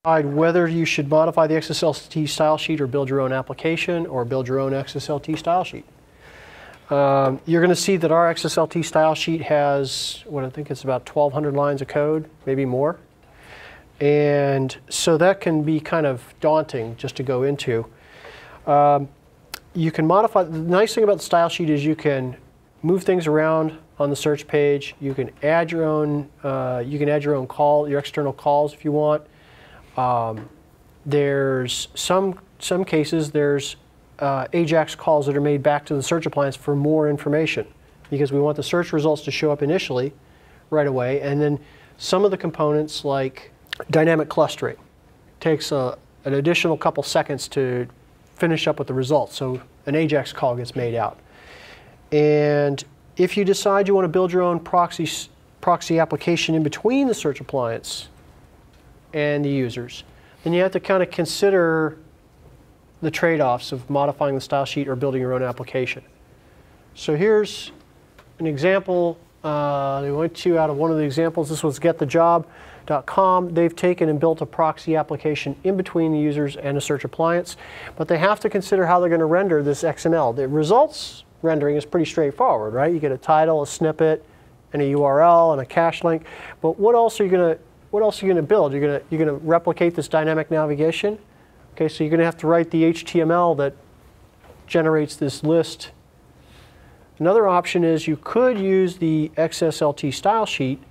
Whether you should modify the Xslt style sheet or build your own application or build your own Xslt style sheet. You're going to see that our Xslt style sheet has, what I think it's about 1,200 lines of code, maybe more. And so that can be kind of daunting just to go into. You can modify, the nice thing about the style sheet is you can move things around on the search page. You can add your own, call, your external calls if you want. There's some cases there's AJAX calls that are made back to the search appliance for more information because we want the search results to show up initially right away, and then some of the components like dynamic clustering takes an additional couple seconds to finish up with the results, so an AJAX call gets made out. And if you decide you want to build your own proxy application in between the search appliance and the users, then you have to kind of consider the trade-offs of modifying the style sheet or building your own application. So here's an example they went to out of one of the examples. This was getthejob.com. They've taken and built a proxy application in between the users and a search appliance, but they have to consider how they're going to render this XML. The results rendering is pretty straightforward, right? You get a title, a snippet, and a URL and a cache link. But what else are you going to build? You're going to replicate this dynamic navigation. Okay, so you're going to have to write the HTML that generates this list. Another option is you could use the Xslt style sheet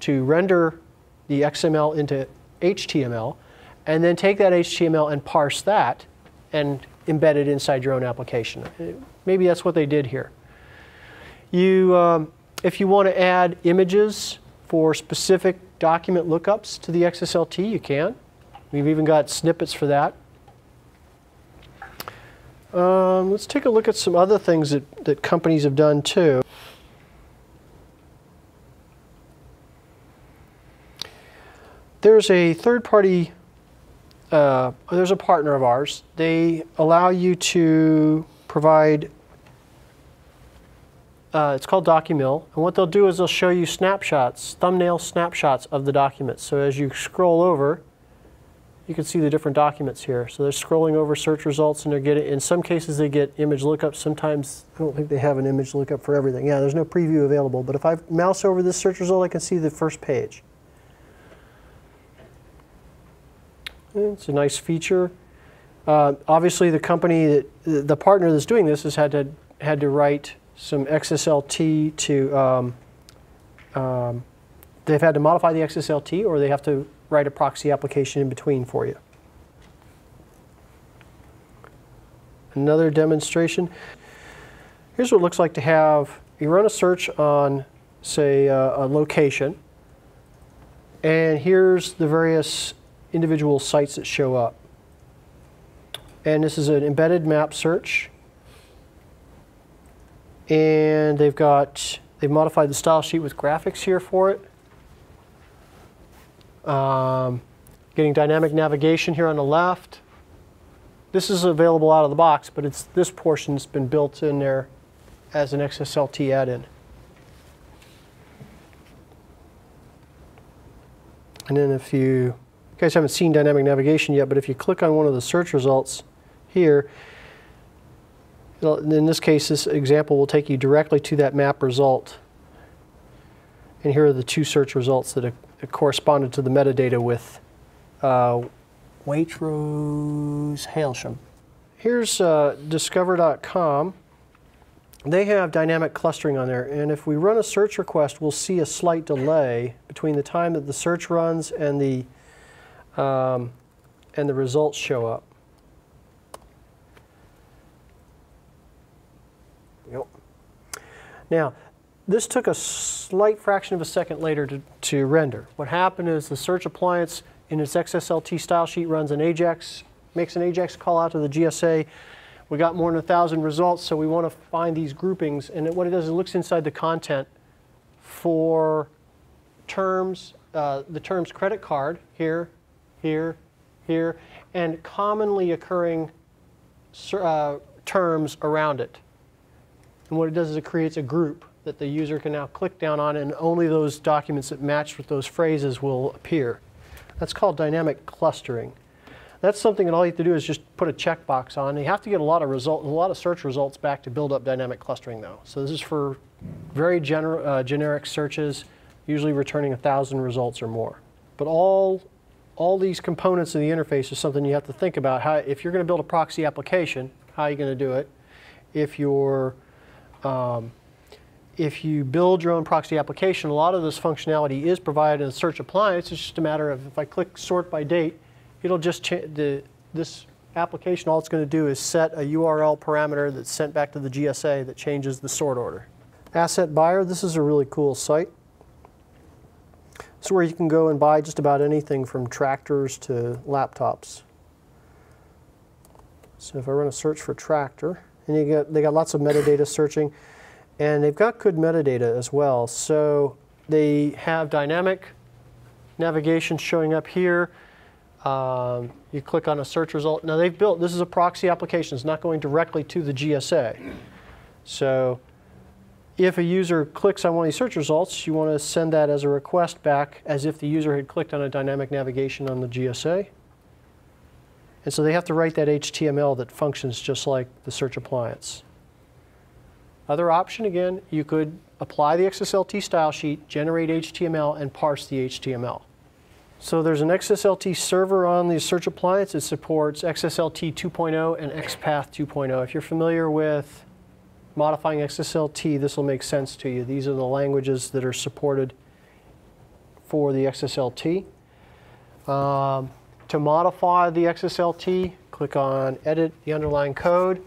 to render the XML into HTML, and then take that HTML and parse that and embed it inside your own application. Maybe that's what they did here. If you want to add images for specific document lookups to the Xslt, you can. We've even got snippets for that. Let's take a look at some other things that companies have done too. There's a third-party, there's a partner of ours. They allow you to provide, it's called DocuMill, and what they'll do is they'll show you snapshots, thumbnail snapshots of the documents. So as you scroll over, you can see the different documents here. So they're scrolling over search results, and they're getting, in some cases they get image lookups. Sometimes I don't think they have an image lookup for everything. Yeah, there's no preview available, but if I mouse over this search result, I can see the first page. It's a nice feature. Obviously, the company, the partner that's doing this has had to write some Xslt to. They've had to modify the Xslt, or they have to write a proxy application in between for you. Another demonstration. Here's what it looks like to have. You run a search on, say, a location, and here's the various individual sites that show up. And this is an embedded map search. And they've modified the style sheet with graphics here for it. Getting dynamic navigation here on the left. This is available out of the box, but this portion's been built in there as an Xslt add-in. And then if you guys haven't seen dynamic navigation yet, but if you click on one of the search results here, in this case, this example will take you directly to that map result. And here are the two search results that corresponded to the metadata with Waitrose Hailsham. Here's Discover.com. They have dynamic clustering on there, and if we run a search request, we'll see a slight delay between the time that the search runs and the results show up. Yep. Now, this took a slight fraction of a second later to render. What happened is the search appliance in its Xslt style sheet runs an AJAX, makes an AJAX call out to the GSA. We got more than 1,000 results, so we want to find these groupings. And what it does is it looks inside the content for terms, the terms credit card, here, here, here, and commonly occurring terms around it. And what it does is it creates a group that the user can now click down on, and only those documents that match with those phrases will appear. That's called dynamic clustering. That's something that all you have to do is just put a checkbox on. You have to get a lot of search results back to build up dynamic clustering, though. So this is for very generic searches, usually returning 1,000 results or more. But all these components of the interface is something you have to think about. If you're going to build a proxy application, how are you going to do it? If you build your own proxy application, a lot of this functionality is provided in the search appliance. It's just a matter of if I click sort by date, it'll just this application, all it's going to do is set a URL parameter that's sent back to the GSA that changes the sort order. Asset Buyer, this is a really cool site. This is where you can go and buy just about anything from tractors to laptops. So if I run a search for tractor, and they got lots of metadata searching, and they've got good metadata as well. So they have dynamic navigation showing up here. You click on a search result. Now this is a proxy application. It's not going directly to the GSA. So if a user clicks on one of these search results, you want to send that as a request back as if the user had clicked on a dynamic navigation on the GSA. And so they have to write that HTML that functions just like the search appliance. Other option, again, you could apply the Xslt style sheet, generate HTML, and parse the HTML. So there's an Xslt server on the search appliance. It supports Xslt 2.0 and XPath 2.0. If you're familiar with modifying Xslt, this will make sense to you. These are the languages that are supported for the Xslt. To modify the Xslt, click on Edit the underlying code.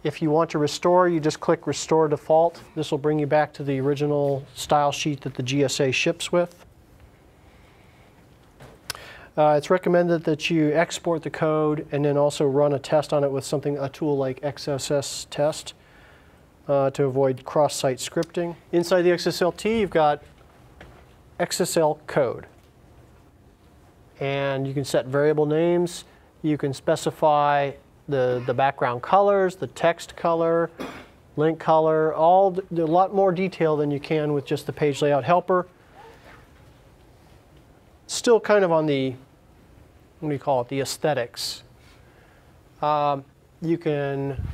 If you want to restore, you just click Restore Default. This will bring you back to the original style sheet that the GSA ships with. It's recommended that you export the code and then also run a test on it with a tool like XSS test to avoid cross-site scripting. Inside the Xslt, you've got XSL code. And you can set variable names. You can specify the background colors, the text color, link color, a lot more detail than you can with just the page layout helper. Still kind of on the, what do you call it, the aesthetics. You can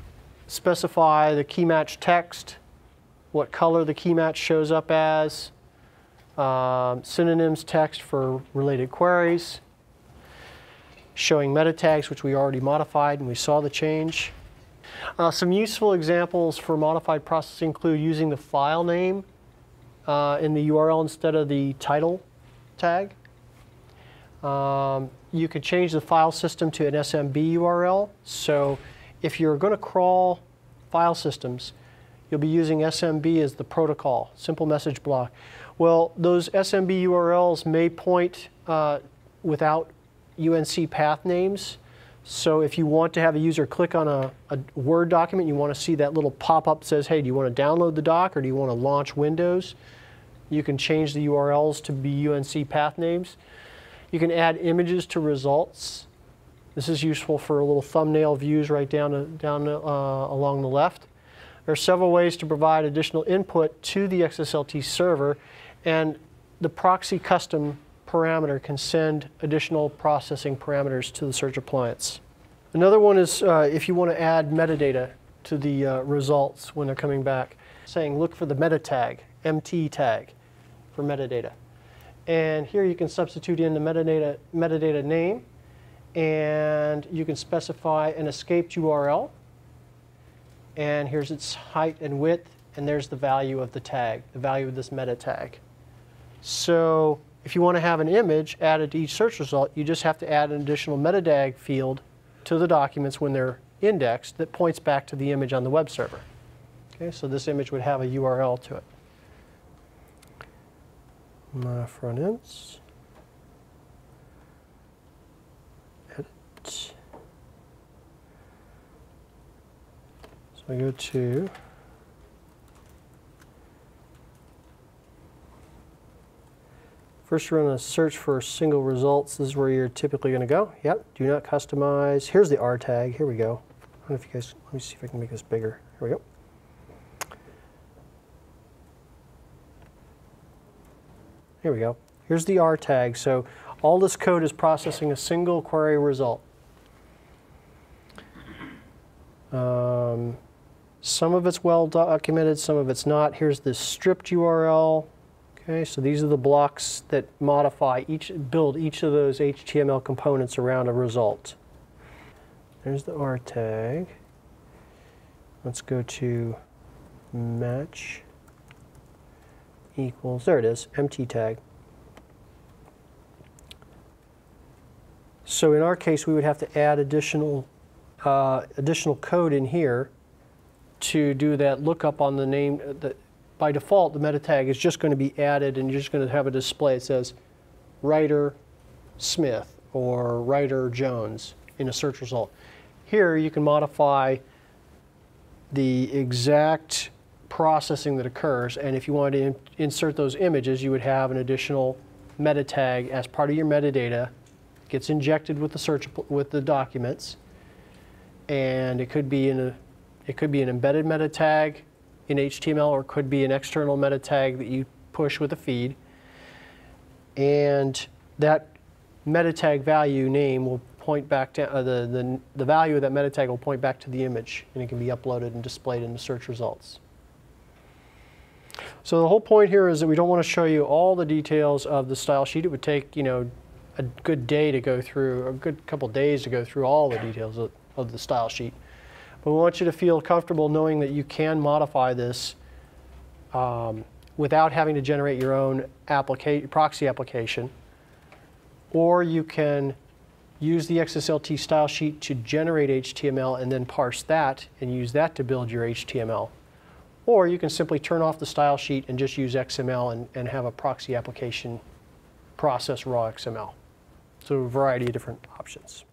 specify the key match text, what color the key match shows up as, synonyms text for related queries, showing meta tags, which we already modified and we saw the change. Some useful examples for modified processing include using the file name in the URL instead of the title tag. You could change the file system to an SMB URL. So if you're going to crawl file systems, you'll be using SMB as the protocol, simple message block. Well, those SMB URLs may point without UNC path names. So if you want to have a user click on a Word document, you want to see that little pop-up that says, hey, do you want to download the doc or do you want to launch Windows? You can change the URLs to be UNC path names. You can add images to results. This is useful for little thumbnail views right down along the left. There are several ways to provide additional input to the Xslt server, and the proxy custom parameter can send additional processing parameters to the search appliance. Another one is if you want to add metadata to the results when they're coming back, saying look for the meta tag, MT tag for metadata. And here you can substitute in the metadata name, and you can specify an escaped URL. And here's its height and width, and there's the value of the tag, the value of this meta tag. So if you want to have an image added to each search result, you just have to add an additional meta tag field to the documents when they're indexed that points back to the image on the web server. Okay, so this image would have a URL to it. My front ends. Edit. So I go to first run a search for single results. This is where you're typically going to go. Yep, do not customize. Here's the R tag. Here we go. I don't know if you guys, let me see if I can make this bigger. Here we go. Here we go. Here's the R tag. So All this code is processing a single query result. Some of it's well documented, some of it's not. Here's the stripped URL. Okay, so these are the blocks that modify build each of those HTML components around a result. There's the R tag. Let's go to match equals, there it is, empty tag. So in our case, we would have to add additional code in here to do that lookup on the name. By default, the meta tag is just going to be added, and you're just going to have a display that says writer Smith or writer Jones in a search result. Here, you can modify the exact processing that occurs, and if you wanted to insert those images, you would have an additional meta tag as part of your metadata. It gets injected with the documents, and it could be an embedded meta tag in HTML, or it could be an external meta tag that you push with a feed, and that meta tag value name will point back to the value of that meta tag will point back to the image, and it can be uploaded and displayed in the search results. So the whole point here is that we don't want to show you all the details of the style sheet. It would take, you know, a good day to go through, a good couple days to go through all the details of the style sheet. But we want you to feel comfortable knowing that you can modify this without having to generate your own proxy application, or you can use the Xslt style sheet to generate HTML and then parse that and use that to build your HTML. Or you can simply turn off the style sheet and just use XML and have a proxy application process raw XML. So a variety of different options.